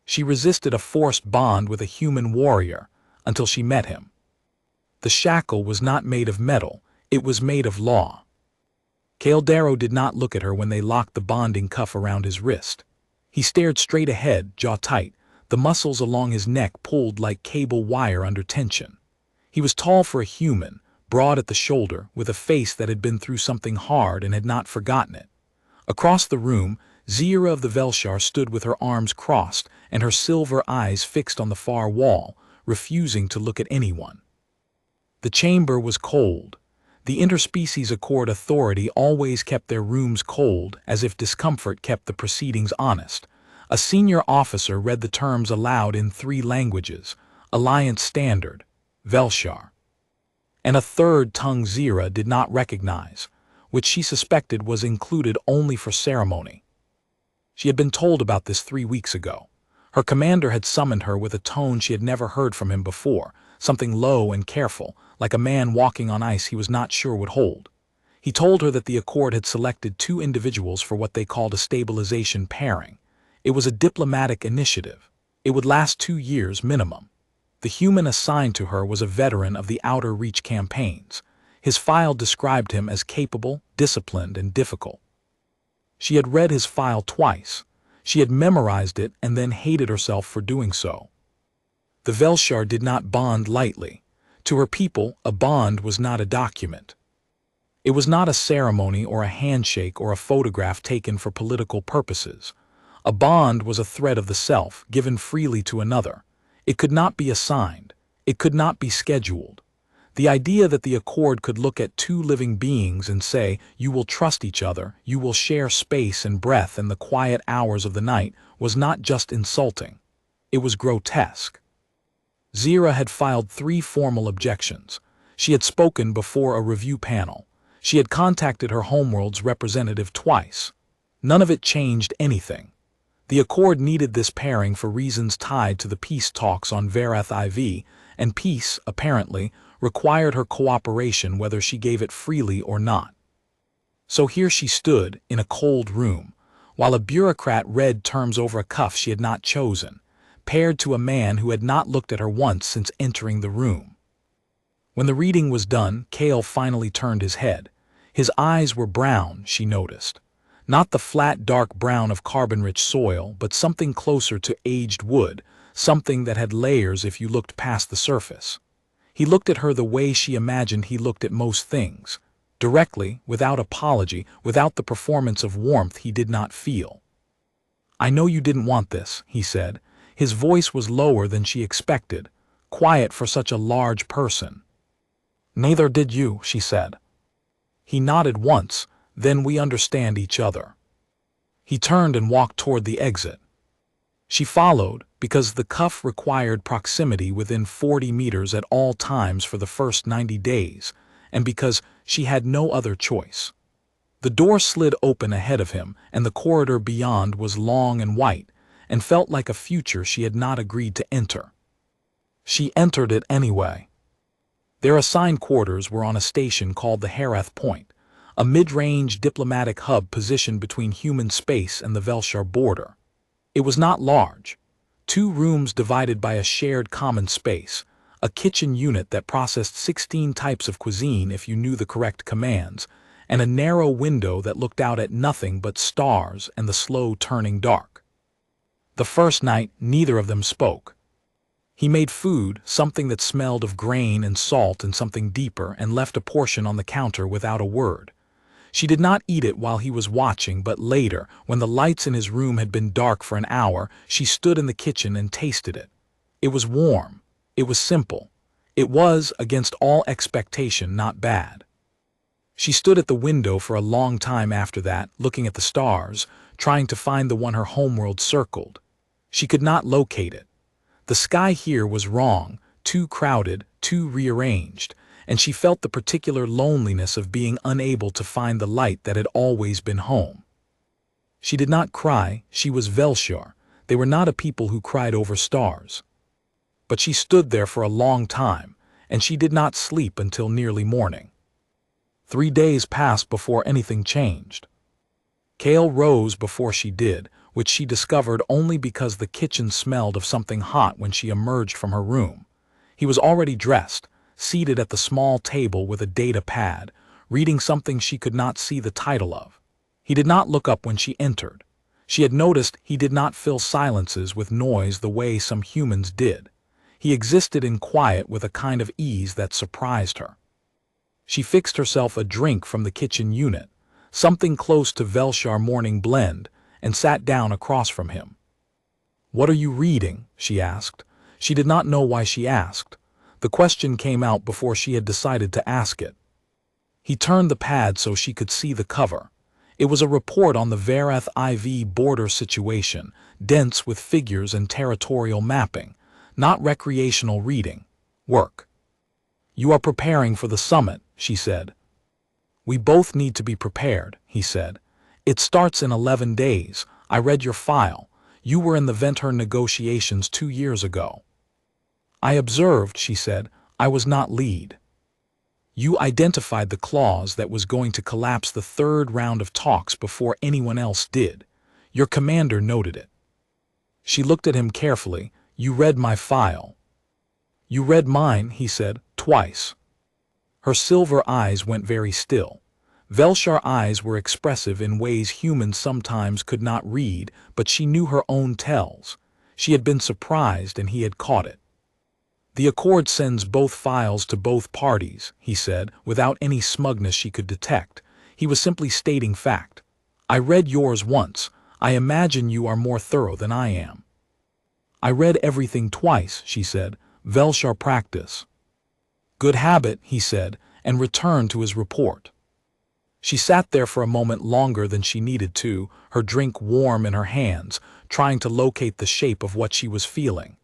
She resisted a forced bond with a human warrior until she met him. The shackle was not made of metal, it was made of law. Caldero did not look at her when they locked the bonding cuff around his wrist. He stared straight ahead, jaw tight, the muscles along his neck pulled like cable wire under tension. He was tall for a human, broad at the shoulder, with a face that had been through something hard and had not forgotten it. Across the room, Zira of the Velshar stood with her arms crossed and her silver eyes fixed on the far wall, refusing to look at anyone. The chamber was cold. The interspecies accord authority always kept their rooms cold, as if discomfort kept the proceedings honest. A senior officer read the terms aloud in 3 languages, Alliance Standard, Velshar, and a third tongue Zira did not recognize, which she suspected was included only for ceremony. She had been told about this 3 weeks ago. Her commander had summoned her with a tone she had never heard from him before, something low and careful, like a man walking on ice he was not sure would hold. He told her that the Accord had selected 2 individuals for what they called a stabilization pairing. It was a diplomatic initiative. It would last 2 years minimum. The human assigned to her was a veteran of the Outer Reach campaigns. His file described him as capable, disciplined, and difficult. She had read his file twice. She had memorized it and then hated herself for doing so. The Velshar did not bond lightly. To her people, a bond was not a document. It was not a ceremony or a handshake or a photograph taken for political purposes. A bond was a thread of the self, given freely to another. It could not be assigned. It could not be scheduled. The idea that the Accord could look at 2 living beings and say, "You will trust each other, you will share space and breath in the quiet hours of the night," was not just insulting. It was grotesque. Zira had filed 3 formal objections. She had spoken before a review panel. She had contacted her homeworld's representative twice. None of it changed anything. The Accord needed this pairing for reasons tied to the peace talks on Varath IV, and peace, apparently, required her cooperation whether she gave it freely or not. So here she stood, in a cold room, while a bureaucrat read terms over a cuff she had not chosen, paired to a man who had not looked at her once since entering the room. When the reading was done, Cale finally turned his head. His eyes were brown, she noticed. Not the flat dark brown of carbon-rich soil, but something closer to aged wood, something that had layers if you looked past the surface. He looked at her the way she imagined he looked at most things, directly, without apology, without the performance of warmth he did not feel. "I know you didn't want this," he said. His voice was lower than she expected, quiet for such a large person. "Neither did you," she said. He nodded once, "Then we understand each other." He turned and walked toward the exit. She followed, because the cuff required proximity within 40 meters at all times for the first 90 days, and because she had no other choice. The door slid open ahead of him, and the corridor beyond was long and white, and felt like a future she had not agreed to enter. She entered it anyway. Their assigned quarters were on a station called the Herath Point, a mid-range diplomatic hub positioned between human space and the Velshar border. It was not large. 2 rooms divided by a shared common space, a kitchen unit that processed 16 types of cuisine if you knew the correct commands, and a narrow window that looked out at nothing but stars and the slow turning dark. The first night, neither of them spoke. He made food, something that smelled of grain and salt and something deeper, and left a portion on the counter without a word. She did not eat it while he was watching, but later, when the lights in his room had been dark for an hour, she stood in the kitchen and tasted it. It was warm. It was simple. It was, against all expectation, not bad. She stood at the window for a long time after that, looking at the stars, trying to find the one her homeworld circled. She could not locate it. The sky here was wrong, too crowded, too rearranged, and she felt the particular loneliness of being unable to find the light that had always been home. She did not cry. She was Velshar. They were not a people who cried over stars. But she stood there for a long time, and she did not sleep until nearly morning. 3 days passed before anything changed. Cale rose before she did, which she discovered only because the kitchen smelled of something hot when she emerged from her room. He was already dressed, seated at the small table with a data pad, reading something she could not see the title of. He did not look up when she entered. She had noticed he did not fill silences with noise the way some humans did. He existed in quiet with a kind of ease that surprised her. She fixed herself a drink from the kitchen unit, something close to Velshar Morning Blend, and sat down across from him. "What are you reading?" she asked. She did not know why she asked. The question came out before she had decided to ask it. He turned the pad so she could see the cover. It was a report on the Varath IV border situation, dense with figures and territorial mapping, not recreational reading. Work. "You are preparing for the summit," she said. "We both need to be prepared," he said. "It starts in 11 days. I read your file. You were in the Ventnor negotiations 2 years ago." "I observed," she said. "I was not lead." "You identified the clause that was going to collapse the third round of talks before anyone else did. Your commander noted it." She looked at him carefully. "You read my file." "You read mine," he said, "twice." Her silver eyes went very still. Velshar eyes were expressive in ways humans sometimes could not read, but she knew her own tells. She had been surprised and he had caught it. "The Accord sends both files to both parties," he said, without any smugness she could detect. He was simply stating fact. "I read yours once. I imagine you are more thorough than I am." "I read everything twice," she said. "Velshar practice." "Good habit," he said, and returned to his report. She sat there for a moment longer than she needed to, her drink warm in her hands, trying to locate the shape of what she was feeling.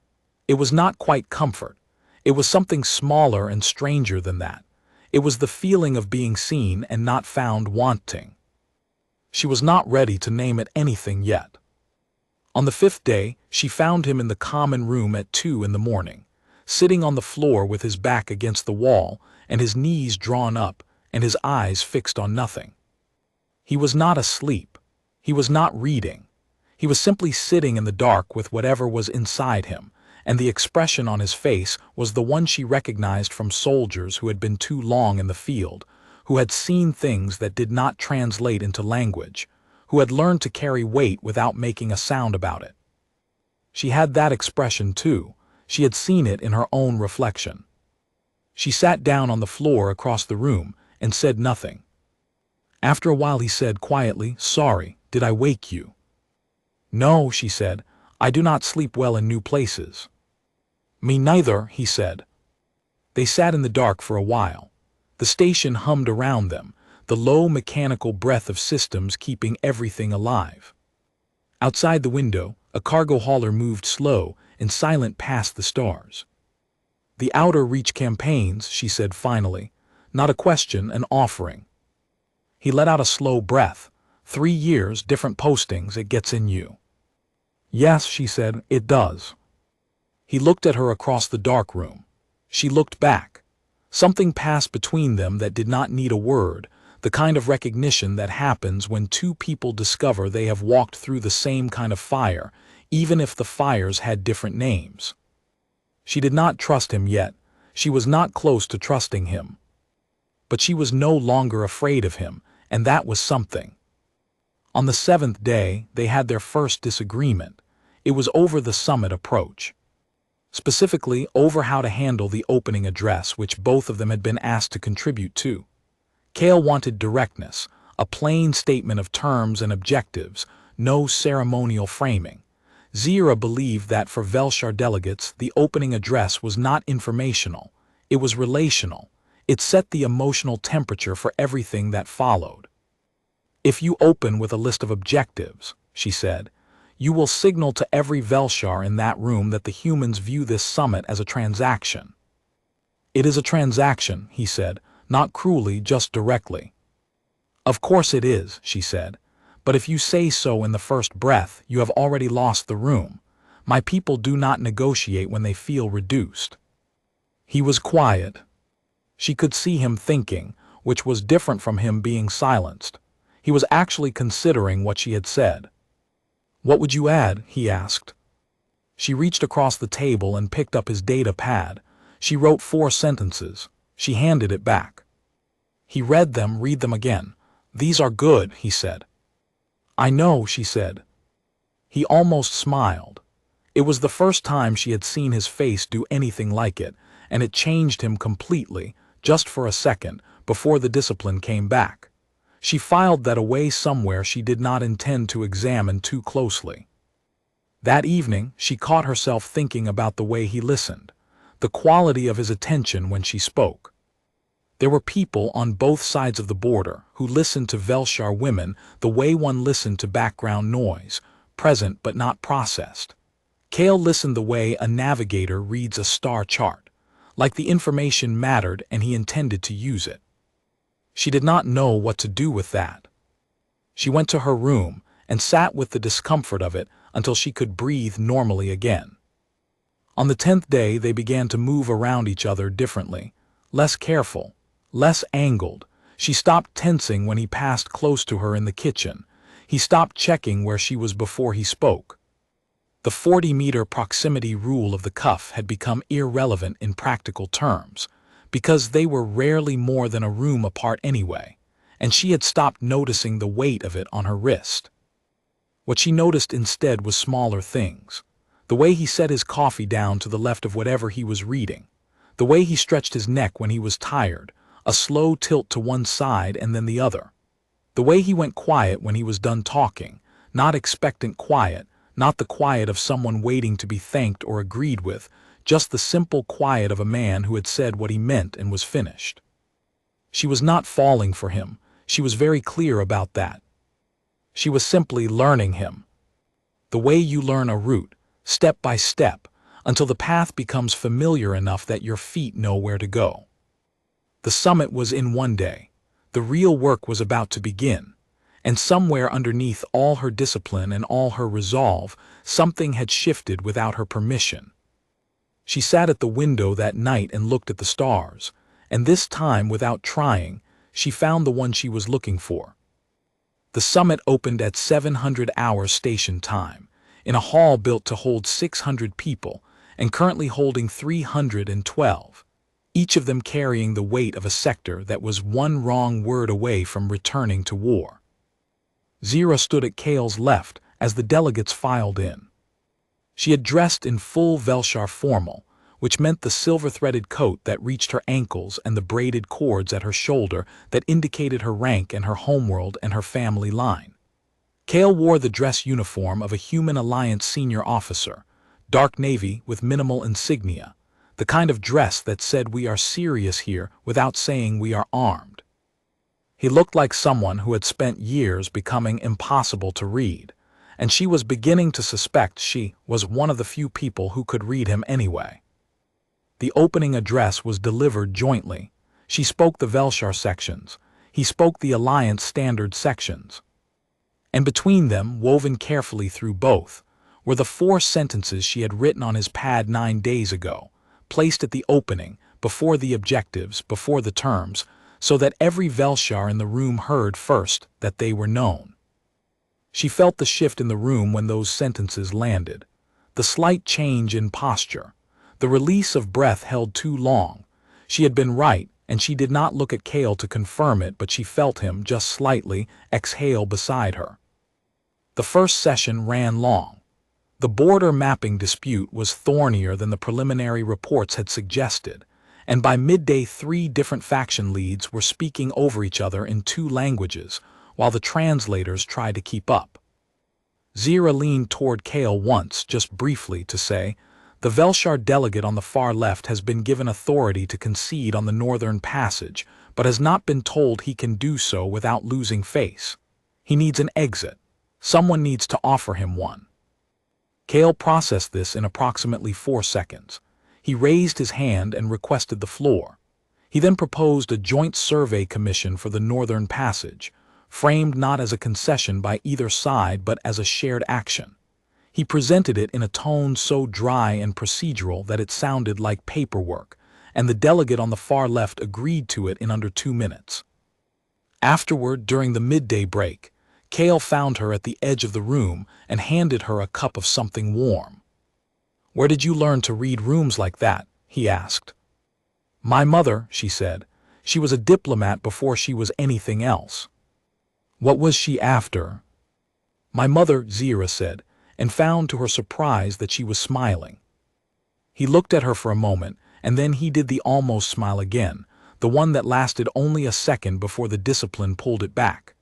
It was not quite comfort. It was something smaller and stranger than that. It was the feeling of being seen and not found wanting. She was not ready to name it anything yet. On the 5th day, she found him in the common room at 2 in the morning, sitting on the floor with his back against the wall and his knees drawn up and his eyes fixed on nothing. He was not asleep. He was not reading. He was simply sitting in the dark with whatever was inside him, and the expression on his face was the one she recognized from soldiers who had been too long in the field, who had seen things that did not translate into language, who had learned to carry weight without making a sound about it. She had that expression too. She had seen it in her own reflection. She sat down on the floor across the room and said nothing. After a while he said quietly, "Sorry, did I wake you?" "No," she said. "I do not sleep well in new places." "Me neither," he said. They sat in the dark for a while. The station hummed around them, the low mechanical breath of systems keeping everything alive. Outside the window, a cargo hauler moved slow and silent past the stars. "The outer reach campaigns," she said finally. "Not a question, an offering." He let out a slow breath. 3 years, different postings, it gets in you. "Yes," she said, "it does." He looked at her across the dark room. She looked back. Something passed between them that did not need a word, the kind of recognition that happens when two people discover they have walked through the same kind of fire, even if the fires had different names. She did not trust him yet. She was not close to trusting him. But she was no longer afraid of him, and that was something. On the 7th day, they had their first disagreement. It was over the summit approach. Specifically, over how to handle the opening address which both of them had been asked to contribute to. Kale wanted directness, a plain statement of terms and objectives, no ceremonial framing. Zira believed that for Velshar delegates, the opening address was not informational, it was relational. It set the emotional temperature for everything that followed. "If you open with a list of objectives," she said, "you will signal to every Velshar in that room that the humans view this summit as a transaction." "It is a transaction," he said, "not cruelly, just directly." "Of course it is," she said, "but if you say so in the first breath, you have already lost the room. My people do not negotiate when they feel reduced." He was quiet. She could see him thinking, which was different from him being silenced. He was actually considering what she had said. "What would you add?" he asked. She reached across the table and picked up his data pad. She wrote 4 sentences. She handed it back. He read them again. "These are good," he said. "I know," she said. He almost smiled. It was the first time she had seen his face do anything like it, and it changed him completely, just for a second, before the discipline came back. She filed that away somewhere she did not intend to examine too closely. That evening, she caught herself thinking about the way he listened, the quality of his attention when she spoke. There were people on both sides of the border who listened to Velshar women the way one listened to background noise, present but not processed. Kale listened the way a navigator reads a star chart, like the information mattered and he intended to use it. She did not know what to do with that. She went to her room and sat with the discomfort of it until she could breathe normally again. On the 10th day, they began to move around each other differently, less careful, less angled. She stopped tensing when he passed close to her in the kitchen. He stopped checking where she was before he spoke. The 40-meter proximity rule of the cuff had become irrelevant in practical terms, because they were rarely more than a room apart anyway, and she had stopped noticing the weight of it on her wrist. What she noticed instead was smaller things. The way he set his coffee down to the left of whatever he was reading. The way he stretched his neck when he was tired, a slow tilt to one side and then the other. The way he went quiet when he was done talking, not expectant quiet, not the quiet of someone waiting to be thanked or agreed with, just the simple quiet of a man who had said what he meant and was finished. She was not falling for him. She was very clear about that. She was simply learning him. The way you learn a route, step by step, until the path becomes familiar enough that your feet know where to go. The summit was in one day. The real work was about to begin. And somewhere underneath all her discipline and all her resolve, something had shifted without her permission. She sat at the window that night and looked at the stars, and this time, without trying, she found the one she was looking for. The summit opened at 700 hours station time, in a hall built to hold 600 people, and currently holding 312, each of them carrying the weight of a sector that was one wrong word away from returning to war. Zira stood at Kale's left as the delegates filed in. She had dressed in full Velshar formal, which meant the silver-threaded coat that reached her ankles and the braided cords at her shoulder that indicated her rank and her homeworld and her family line. Kale wore the dress uniform of a Human Alliance senior officer, dark navy with minimal insignia, the kind of dress that said we are serious here without saying we are armed. He looked like someone who had spent years becoming impossible to read, and she was beginning to suspect she was one of the few people who could read him anyway. The opening address was delivered jointly. She spoke the Velshar sections. He spoke the Alliance standard sections. And between them, woven carefully through both, were the 4 sentences she had written on his pad 9 days ago, placed at the opening, before the objectives, before the terms, so that every Velshar in the room heard first that they were known. She felt the shift in the room when those sentences landed, the slight change in posture, the release of breath held too long. She had been right, and she did not look at Kale to confirm it, but she felt him just slightly exhale beside her. The first session ran long. The border mapping dispute was thornier than the preliminary reports had suggested, and by midday 3 different faction leads were speaking over each other in 2 languages, while the translators tried to keep up. Zira leaned toward Kale once, just briefly, to say, "The Velshar delegate on the far left has been given authority to concede on the Northern Passage, but has not been told he can do so without losing face. He needs an exit. Someone needs to offer him one." Kale processed this in approximately 4 seconds. He raised his hand and requested the floor. He then proposed a joint survey commission for the Northern Passage, framed not as a concession by either side but as a shared action. He presented it in a tone so dry and procedural that it sounded like paperwork, and the delegate on the far left agreed to it in under 2 minutes. Afterward, during the midday break, Kale found her at the edge of the room and handed her a cup of something warm. "Where did you learn to read rooms like that?" he asked. "My mother," she said. "She was a diplomat before she was anything else." "What was she after?" "My mother," Zira said, and found to her surprise that she was smiling. He looked at her for a moment, and then he did the almost smile again, the one that lasted only a second before the discipline pulled it back.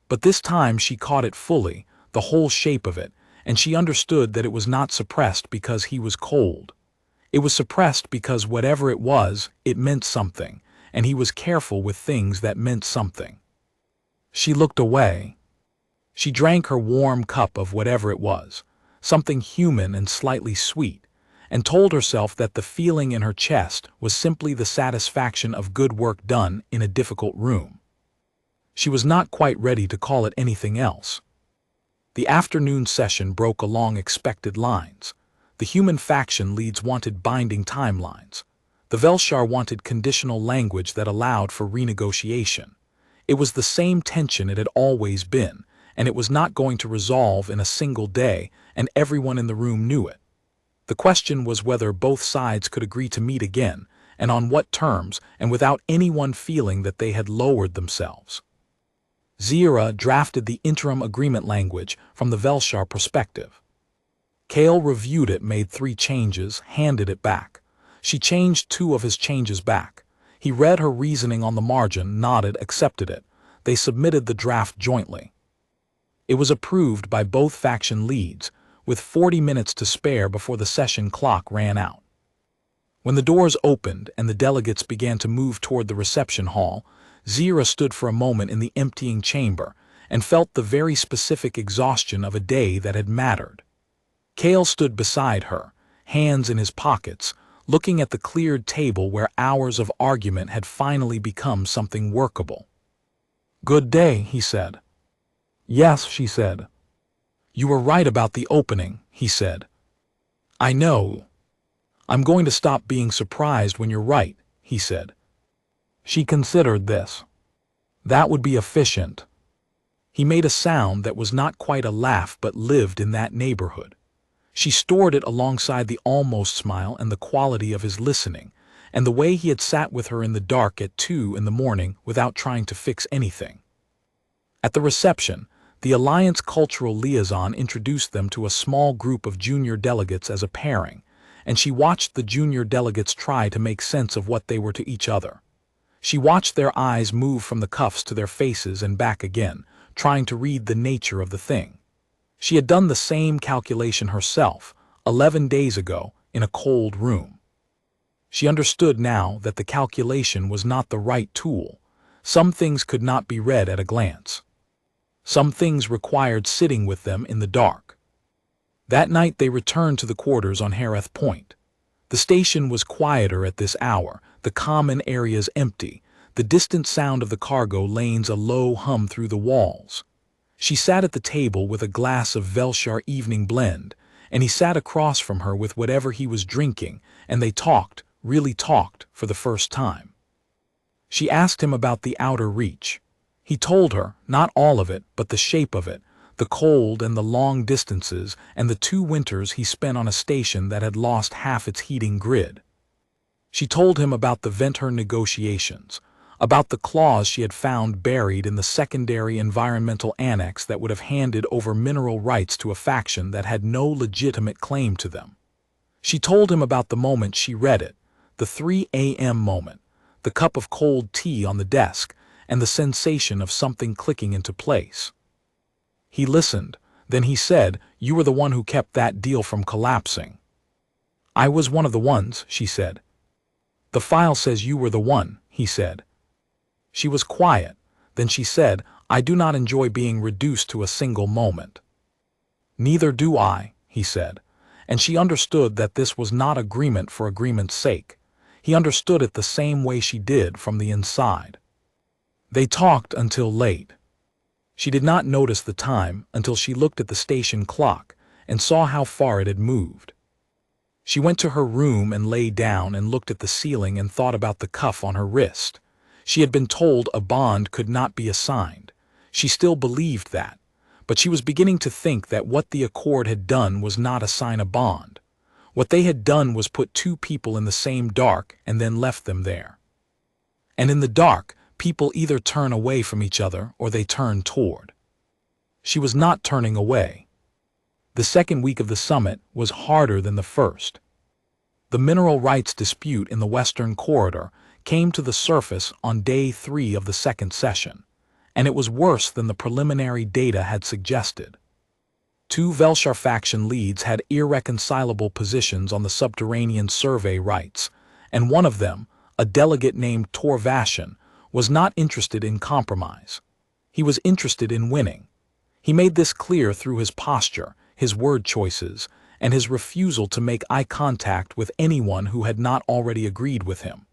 But this time she caught it fully, the whole shape of it, and she understood that it was not suppressed because he was cold. It was suppressed because whatever it was, it meant something, and he was careful with things that meant something. She looked away. She drank her warm cup of whatever it was, something human and slightly sweet, and told herself that the feeling in her chest was simply the satisfaction of good work done in a difficult room. She was not quite ready to call it anything else. The afternoon session broke along expected lines. The human faction leads wanted binding timelines. The Velshar wanted conditional language that allowed for renegotiation. It was the same tension it had always been, and it was not going to resolve in a single day, and everyone in the room knew it. The question was whether both sides could agree to meet again, and on what terms, and without anyone feeling that they had lowered themselves. Zira drafted the interim agreement language from the Velshar perspective. Kale reviewed it, made 3 changes, handed it back. She changed 2 of his changes back. He read her reasoning on the margin, nodded, accepted it. They submitted the draft jointly. It was approved by both faction leads, with 40 minutes to spare before the session clock ran out. When the doors opened and the delegates began to move toward the reception hall, Zira stood for a moment in the emptying chamber and felt the very specific exhaustion of a day that had mattered. Kale stood beside her, hands in his pockets, looking at the cleared table where hours of argument had finally become something workable. "Good day," he said. "Yes," she said. "You were right about the opening," he said. "I know. I'm going to stop being surprised when you're right," he said. She considered this. That would be efficient. He made a sound that was not quite a laugh but lived in that neighborhood. She stored it alongside the almost smile and the quality of his listening, and the way he had sat with her in the dark at 2 in the morning without trying to fix anything. At the reception, the Alliance Cultural Liaison introduced them to a small group of junior delegates as a pairing, and she watched the junior delegates try to make sense of what they were to each other. She watched their eyes move from the cuffs to their faces and back again, trying to read the nature of the thing. She had done the same calculation herself, 11 days ago, in a cold room. She understood now that the calculation was not the right tool. Some things could not be read at a glance. Some things required sitting with them in the dark. That night they returned to the quarters on Hareth Point. The station was quieter at this hour, the common areas empty, the distant sound of the cargo lanes a low hum through the walls. She sat at the table with a glass of Velshar evening blend, and he sat across from her with whatever he was drinking, and they talked, really talked, for the first time. She asked him about the outer reach. He told her, not all of it, but the shape of it, the cold and the long distances, and the 2 winters he spent on a station that had lost half its heating grid. She told him about the Ventnor negotiations, about the clause she had found buried in the secondary environmental annex that would have handed over mineral rights to a faction that had no legitimate claim to them. She told him about the moment she read it, the 3 a.m. moment, the cup of cold tea on the desk, and the sensation of something clicking into place. He listened, then he said, "You were the one who kept that deal from collapsing." "I was one of the ones," she said. "The file says you were the one," he said. She was quiet. Then she said, "I do not enjoy being reduced to a single moment." "Neither do I," he said, and she understood that this was not agreement for agreement's sake. He understood it the same way she did from the inside. They talked until late. She did not notice the time until she looked at the station clock and saw how far it had moved. She went to her room and lay down and looked at the ceiling and thought about the cuff on her wrist. She had been told a bond could not be assigned. She still believed that. but she was beginning to think that what the accord had done was not a sign of bond. What they had done was put two people in the same dark and then left them there. And in the dark, people either turn away from each other or they turn toward. She was not turning away. The second week of the summit was harder than the first. The mineral rights dispute in the Western Corridor came to the surface on day 3 of the second session, and it was worse than the preliminary data had suggested. Two Velshar faction leads had irreconcilable positions on the subterranean survey rights, and one of them, a delegate named Tor Vashin, was not interested in compromise. He was interested in winning. He made this clear through his posture, his word choices, and his refusal to make eye contact with anyone who had not already agreed with him.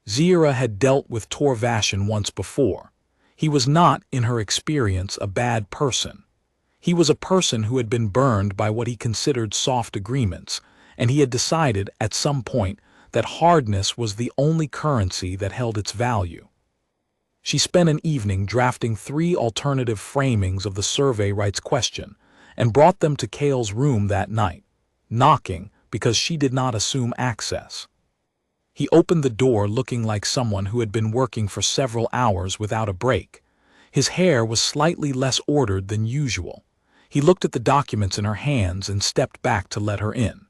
Zira had dealt with Tor Vashin once before. He was not, in her experience, a bad person. He was a person who had been burned by what he considered soft agreements, and he had decided at some point that hardness was the only currency that held its value. She spent an evening drafting 3 alternative framings of the survey rights question and brought them to Cale's room that night, knocking because she did not assume access. He opened the door looking like someone who had been working for several hours without a break. His hair was slightly less ordered than usual. He looked at the documents in her hands and stepped back to let her in.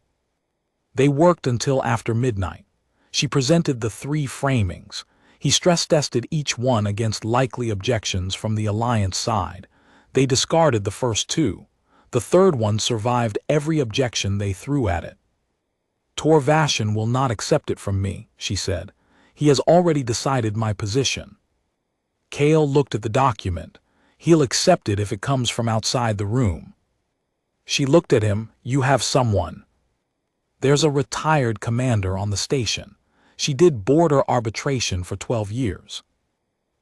They worked until after midnight. She presented the 3 framings. He stress-tested each one against likely objections from the Alliance side. They discarded the first 2. The third one survived every objection they threw at it. Tor Vashin will not accept it from me, she said. He has already decided my position. Cale looked at the document. He'll accept it if it comes from outside the room. She looked at him. You have someone. There's a retired commander on the station. She did border arbitration for 12 years.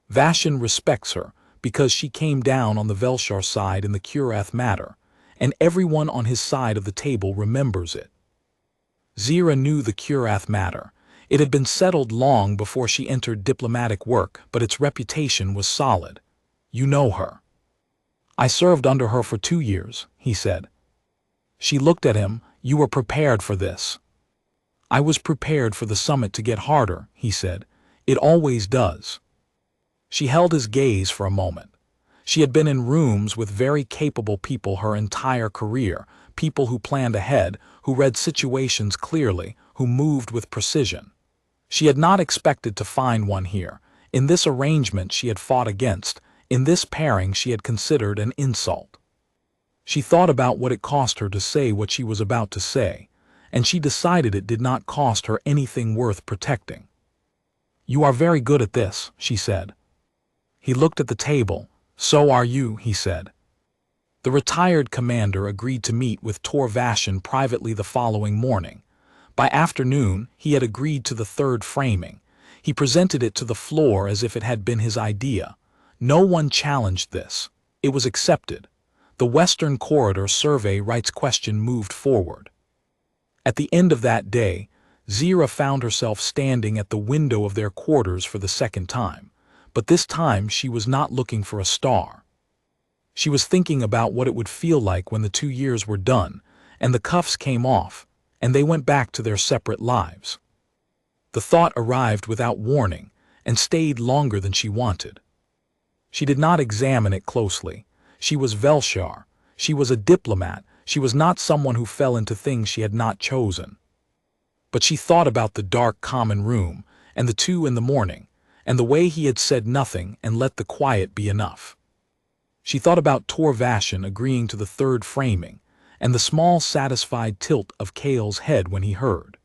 Vashin respects her because she came down on the Velshar side in the Kurath matter, and everyone on his side of the table remembers it. Zira knew the Kurath matter. It had been settled long before she entered diplomatic work, but its reputation was solid. You know her. I served under her for 2 years, he said. She looked at him. You were prepared for this. I was prepared for the summit to get harder, he said. It always does. She held his gaze for a moment. She had been in rooms with very capable people her entire career, people who planned ahead, who read situations clearly, who moved with precision. She had not expected to find one here. In this arrangement she had fought against. In this pairing she had considered an insult. She thought about what it cost her to say what she was about to say, and she decided it did not cost her anything worth protecting. You are very good at this, she said. He looked at the table. So are you, he said. The retired commander agreed to meet with Tor Vashin privately the following morning. By afternoon, he had agreed to the 3rd framing. He presented it to the floor as if it had been his idea. No one challenged this. It was accepted. The Western Corridor survey rights question moved forward. At the end of that day, Zira found herself standing at the window of their quarters for the second time, but this time she was not looking for a star. She was thinking about what it would feel like when the 2 years were done, and the cuffs came off, and they went back to their separate lives. The thought arrived without warning, and stayed longer than she wanted. She did not examine it closely. She was Velshar. She was a diplomat. She was not someone who fell into things she had not chosen. But she thought about the dark common room, and the 2 in the morning, and the way he had said nothing and let the quiet be enough. She thought about Tor Vashin agreeing to the 3rd framing, and the small satisfied tilt of Cale's head when he heard.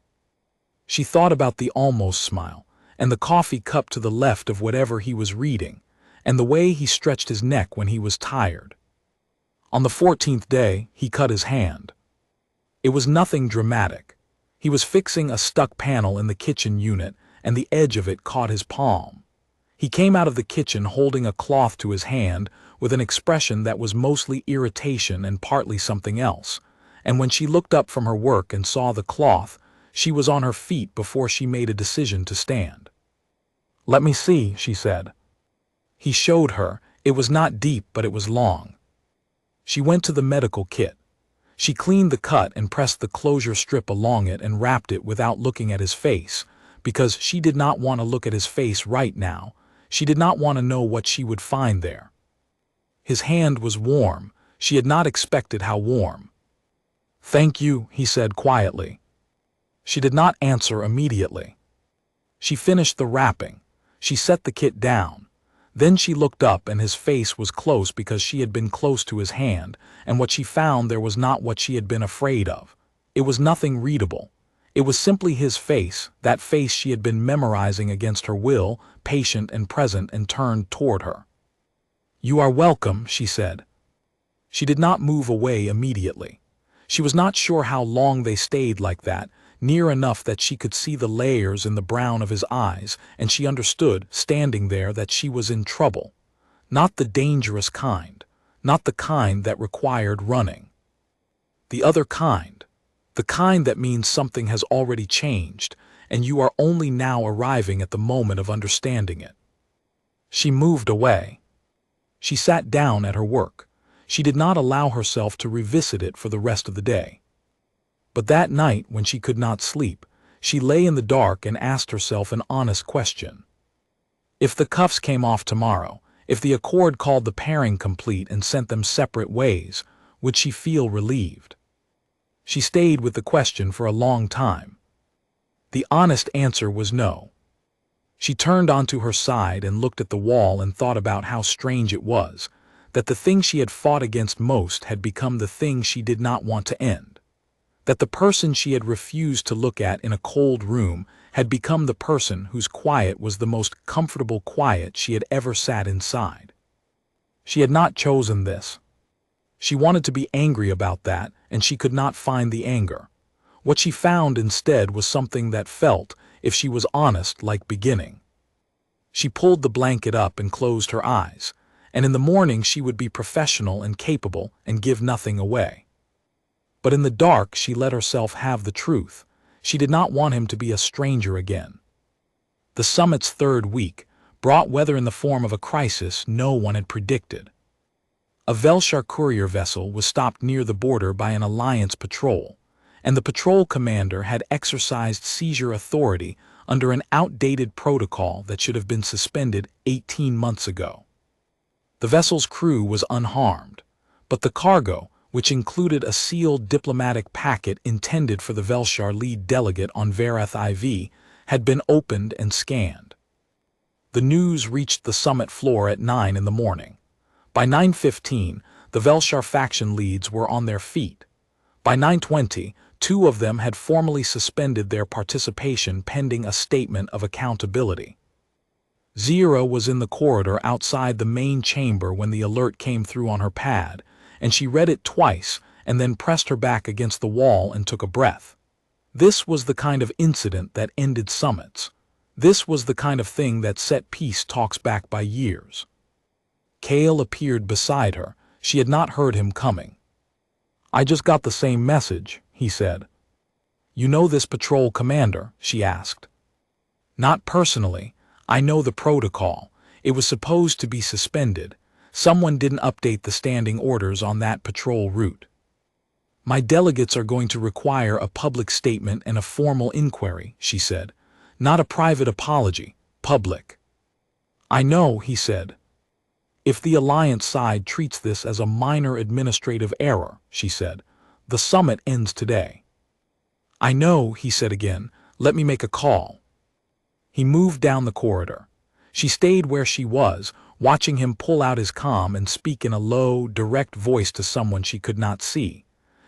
She thought about the almost smile, and the coffee cup to the left of whatever he was reading, and the way he stretched his neck when he was tired. On the 14th day, he cut his hand. It was nothing dramatic. He was fixing a stuck panel in the kitchen unit, and the edge of it caught his palm. He came out of the kitchen holding a cloth to his hand with an expression that was mostly irritation and partly something else, and when she looked up from her work and saw the cloth, she was on her feet before she made a decision to stand. "Let me see," she said. He showed her. It was not deep, but it was long. She went to the medical kit. She cleaned the cut and pressed the closure strip along it and wrapped it without looking at his face, because she did not want to look at his face right now. She did not want to know what she would find there. His hand was warm. She had not expected how warm. "Thank you," he said quietly. She did not answer immediately. She finished the wrapping. She set the kit down. Then she looked up, and his face was close because she had been close to his hand, and what she found there was not what she had been afraid of. It was nothing readable. It was simply his face, that face she had been memorizing against her will, patient and present and turned toward her. "You are welcome," she said. She did not move away immediately. She was not sure how long they stayed like that, near enough that she could see the layers in the brown of his eyes, and she understood, standing there, that she was in trouble. Not the dangerous kind, not the kind that required running. The other kind, the kind that means something has already changed, and you are only now arriving at the moment of understanding it. She moved away. She sat down at her work. She did not allow herself to revisit it for the rest of the day. But that night, when she could not sleep, she lay in the dark and asked herself an honest question. If the cuffs came off tomorrow, if the accord called the pairing complete and sent them separate ways, would she feel relieved? She stayed with the question for a long time. The honest answer was no. She turned onto her side and looked at the wall and thought about how strange it was, that the thing she had fought against most had become the thing she did not want to end. That the person she had refused to look at in a cold room had become the person whose quiet was the most comfortable quiet she had ever sat inside. She had not chosen this. She wanted to be angry about that, and she could not find the anger. What she found instead was something that felt, if she was honest, like beginning. She pulled the blanket up and closed her eyes, and in the morning she would be professional and capable and give nothing away. But in the dark she let herself have the truth. She did not want him to be a stranger again. The summit's third week brought weather in the form of a crisis no one had predicted. A Velshar courier vessel was stopped near the border by an Alliance patrol, and the patrol commander had exercised seizure authority under an outdated protocol that should have been suspended 18 months ago. The vessel's crew was unharmed, but the cargo, which included a sealed diplomatic packet intended for the Velshar lead delegate on Varath IV, had been opened and scanned. The news reached the summit floor at 9 in the morning. By 9:15, the Velshar faction leads were on their feet. By 9:20, two of them had formally suspended their participation pending a statement of accountability. Zira was in the corridor outside the main chamber when the alert came through on her pad, and she read it twice and then pressed her back against the wall and took a breath. This was the kind of incident that ended summits. This was the kind of thing that set peace talks back by years. Kale appeared beside her. She had not heard him coming. "I just got the same message," he said. "You know this patrol commander?" she asked. "Not personally. I know the protocol. It was supposed to be suspended. Someone didn't update the standing orders on that patrol route. My delegates are going to require a public statement and a formal inquiry," she said. "Not a private apology, public." "I know," he said. "If the Alliance side treats this as a minor administrative error," she said, "the summit ends today." "I know," he said again. "Let me make a call." He moved down the corridor. She stayed where she was, watching him pull out his comm and speak in a low, direct voice to someone she could not see.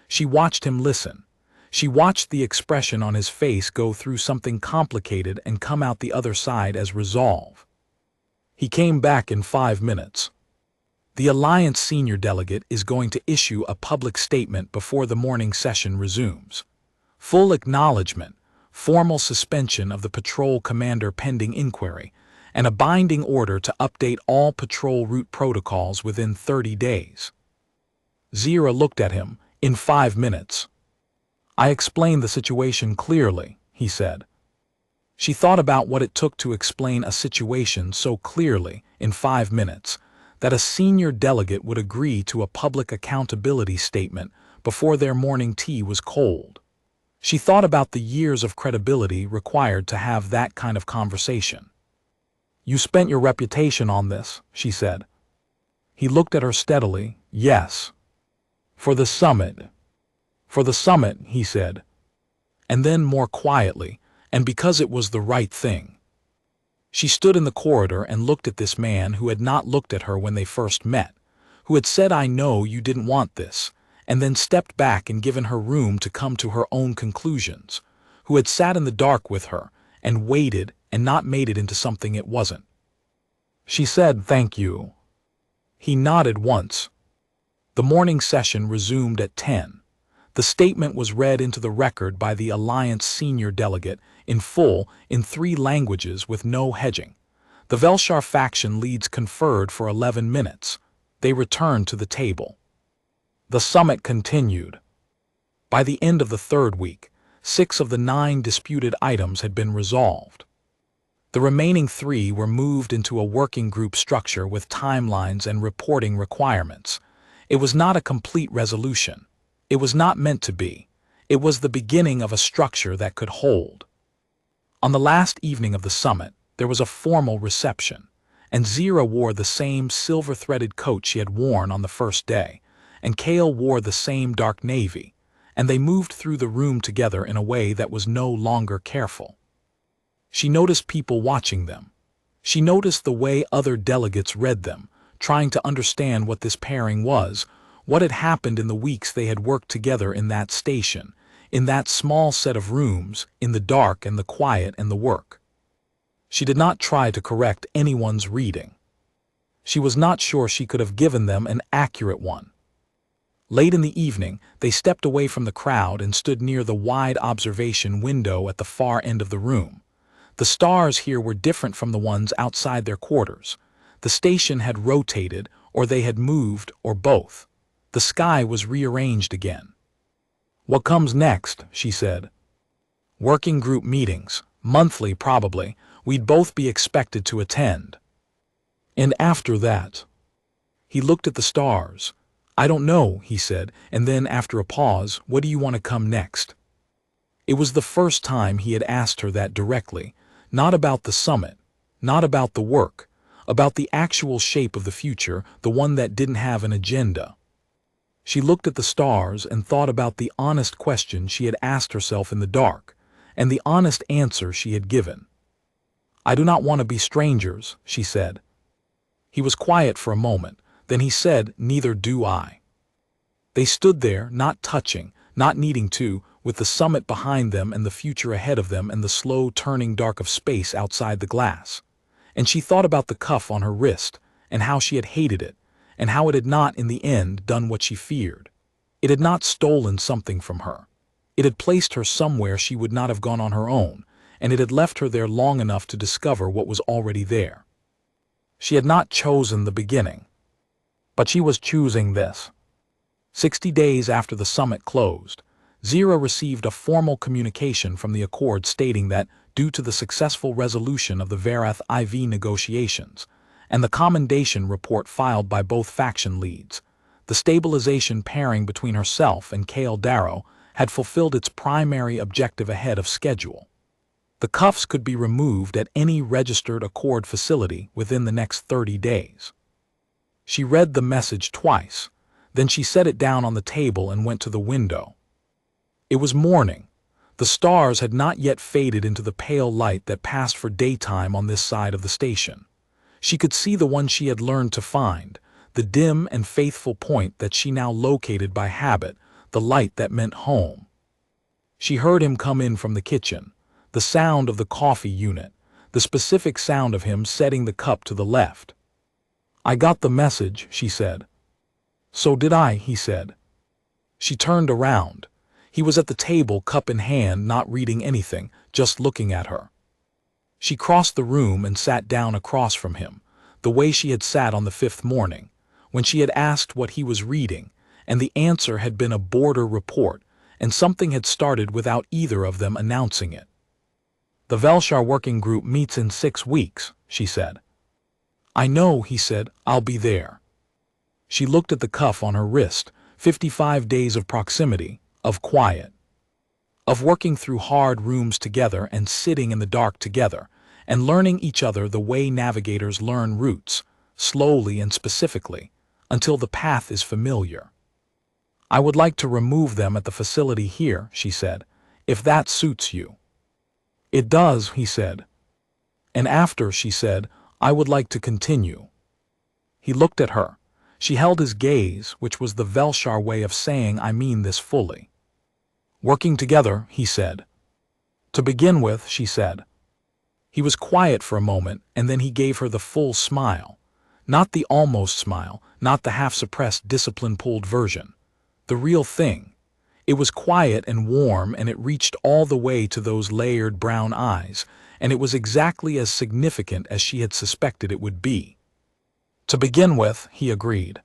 She watched him listen. She watched the expression on his face go through something complicated and come out the other side as resolve. He came back in 5 minutes. "The Alliance senior delegate is going to issue a public statement before the morning session resumes. Full acknowledgement, formal suspension of the patrol commander pending inquiry, and a binding order to update all patrol route protocols within 30 days. Zira looked at him. "In 5 minutes. "I explained the situation clearly," he said. She thought about what it took to explain a situation so clearly in 5 minutes. that a senior delegate would agree to a public accountability statement before their morning tea was cold. She thought about the years of credibility required to have that kind of conversation. "You spent your reputation on this," she said. He looked at her steadily. "Yes. For the summit." "For the summit," he said. And then more quietly, "and because it was the right thing." She stood in the corridor and looked at this man who had not looked at her when they first met, who had said, "I know you didn't want this," and then stepped back and given her room to come to her own conclusions, who had sat in the dark with her and waited and not made it into something it wasn't. She said, "Thank you." He nodded once. The morning session resumed at 10. The statement was read into the record by the Alliance senior delegate, in full, in 3 languages with no hedging. The Velshar faction leads conferred for 11 minutes. They returned to the table. The summit continued. By the end of the 3rd week, 6 of the 9 disputed items had been resolved. The remaining 3 were moved into a working group structure with timelines and reporting requirements. It was not a complete resolution. It was not meant to be. It was the beginning of a structure that could hold. On the last evening of the summit, there was a formal reception, and Zira wore the same silver-threaded coat she had worn on the first day, and Kale wore the same dark navy, and they moved through the room together in a way that was no longer careful. She noticed people watching them. She noticed the way other delegates read them, trying to understand what this pairing was, what had happened in the weeks they had worked together in that station, in that small set of rooms, in the dark and the quiet and the work. She did not try to correct anyone's reading. She was not sure she could have given them an accurate one. Late in the evening, they stepped away from the crowd and stood near the wide observation window at the far end of the room. The stars here were different from the ones outside their quarters. The station had rotated, or they had moved, or both. The sky was rearranged again. "What comes next?" she said. "Working group meetings, monthly probably. We'd both be expected to attend." "And after that?" He looked at the stars. "I don't know," he said, and then after a pause, "What do you want to come next?" It was the first time he had asked her that directly, not about the summit, not about the work, about the actual shape of the future, the one that didn't have an agenda. She looked at the stars and thought about the honest question she had asked herself in the dark, and the honest answer she had given. "I do not want to be strangers," she said. He was quiet for a moment, then he said, "Neither do I." They stood there, not touching, not needing to, with the summit behind them and the future ahead of them and the slow turning dark of space outside the glass. And she thought about the cuff on her wrist, and how she had hated it, and how it had not in the end done what she feared. It had not stolen something from her. It had placed her somewhere she would not have gone on her own, and it had left her there long enough to discover what was already there. She had not chosen the beginning, but she was choosing this. 60 days after the summit closed, Zira received a formal communication from the Accord stating that, due to the successful resolution of the Varath IV negotiations, and the commendation report filed by both faction leads, the stabilization pairing between herself and Kale Darrow had fulfilled its primary objective ahead of schedule. The cuffs could be removed at any registered Accord facility within the next 30 days. She read the message twice, then she set it down on the table and went to the window. It was morning. The stars had not yet faded into the pale light that passed for daytime on this side of the station. She could see the one she had learned to find, the dim and faithful point that she now located by habit, the light that meant home. She heard him come in from the kitchen, the sound of the coffee unit, the specific sound of him setting the cup to the left. "I got the message," she said. "So did I," he said. She turned around. He was at the table, cup in hand, not reading anything, just looking at her. She crossed the room and sat down across from him, the way she had sat on the 5th morning, when she had asked what he was reading, and the answer had been a border report, and something had started without either of them announcing it. "The Velshar Working Group meets in 6 weeks," she said. I know, he said, I'll be there. She looked at the cuff on her wrist, 55 days of proximity, of quiet, of working through hard rooms together and sitting in the dark together, and learning each other the way navigators learn routes, slowly and specifically, until the path is familiar. I would like to remove them at the facility here, she said, if that suits you. It does, he said. And after, she said, I would like to continue. He looked at her. She held his gaze, which was the Velshar way of saying I mean this fully. Working together, he said. To begin with, she said. He was quiet for a moment, and then he gave her the full smile. Not the almost smile, not the half-suppressed, discipline-pulled version. The real thing. It was quiet and warm, and it reached all the way to those layered brown eyes, and it was exactly as significant as she had suspected it would be. To begin with, he agreed.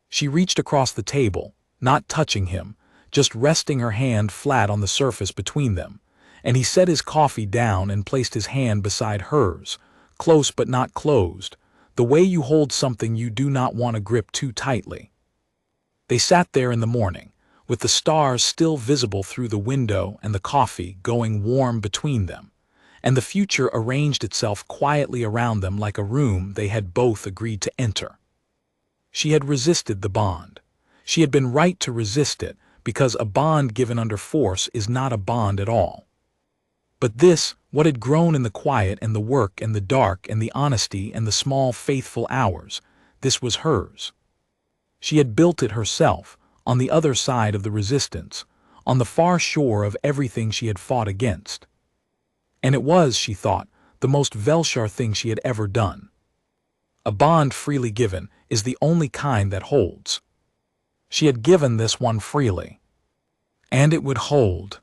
She reached across the table, not touching him, just resting her hand flat on the surface between them, and he set his coffee down and placed his hand beside hers, close but not closed, the way you hold something you do not want to grip too tightly. They sat there in the morning, with the stars still visible through the window and the coffee going warm between them, and the future arranged itself quietly around them like a room they had both agreed to enter. She had resisted the bond. She had been right to resist it, because a bond given under force is not a bond at all. But this, what had grown in the quiet and the work and the dark and the honesty and the small faithful hours, this was hers. She had built it herself, on the other side of the resistance, on the far shore of everything she had fought against. And it was, she thought, the most Velshar thing she had ever done. A bond freely given is the only kind that holds. She had given this one freely. And it would hold.